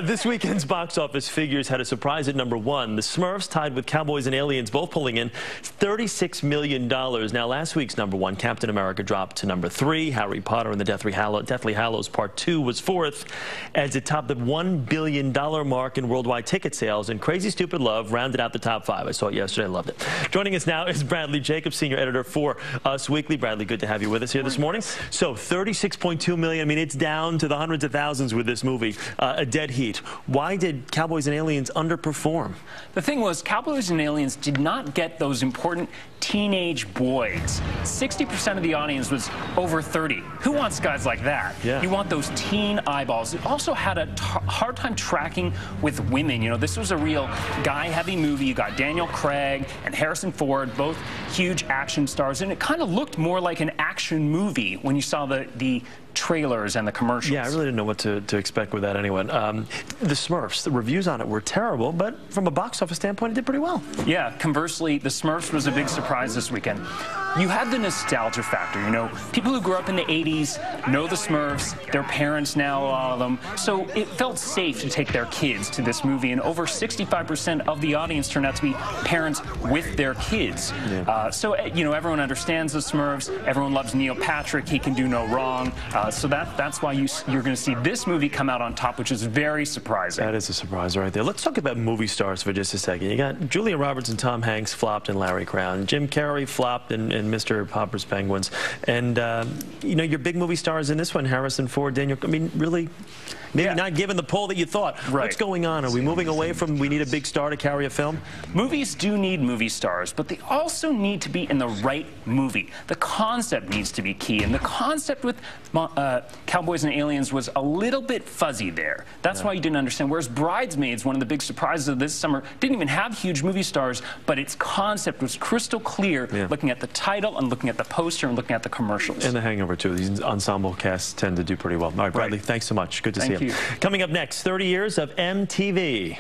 This weekend's box office figures had a surprise at #1. The Smurfs tied with Cowboys and Aliens, both pulling in $36 million. Now, last week's #1, Captain America, dropped to #3. Harry Potter and the Deathly Hallows Part 2 was 4th, as it topped the $1 billion mark in worldwide ticket sales. And Crazy Stupid Love rounded out the top 5. I saw it yesterday. I loved it. Joining us now is Bradley Jacobs, senior editor for Us Weekly. Bradley, good to have you with us here this morning. So, 36.2 million. I mean, it's down to the hundreds of thousands with this movie. A dead heat. Why did Cowboys and Aliens underperform? The thing was, Cowboys and Aliens did not get those important teenage boys. 60% of the audience was over 30. Who wants guys like that? Yeah. You want those teen eyeballs. It also had a hard time tracking with women. You know, this was a real guy-heavy movie. You got Daniel Craig and Harrison Ford, both huge action stars, and it kind of looked more like an action movie when you saw the trailers and the commercials. Yeah, I really didn't know what to expect with that anyway. The Smurfs, the reviews on it were terrible, but from a box office standpoint, it did pretty well. Yeah, conversely, the Smurfs was a big surprise this weekend. You had the nostalgia factor, you know. People who grew up in the 80s know the Smurfs, their parents now, a lot of them. So it felt safe to take their kids to this movie, and over 65% of the audience turned out to be parents with their kids. Yeah. So, you know, everyone understands the Smurfs. Everyone loves Neil Patrick. He can do no wrong. So that's why you're going to see this movie come out on top, which is very surprising. That is a surprise right there. Let's talk about movie stars for just a second. You got Julia Roberts and Tom Hanks flopped in Larry Crown. Jim Carrey flopped in Mr. Popper's Penguins. And, you know, your big movie stars in this one, Harrison Ford, Daniel, I mean, really, maybe not given the pull that you thought. Right. What's going on? Are we moving away from we need a big star to carry a film? Movies do need movie stars, but they also need to be in the right movie. The concept needs to be key, and the concept with Cowboys and Aliens was a little bit fuzzy there. That's why you didn't understand. Whereas Bridesmaids, one of the big surprises of this summer, didn't even have huge movie stars, but its concept was crystal clear, looking at the title and looking at the poster and looking at the commercials. And The Hangover, too. These ensemble casts tend to do pretty well. All right, Bradley, thanks so much. Good to see you. Thank you. Coming up next, 30 years of MTV.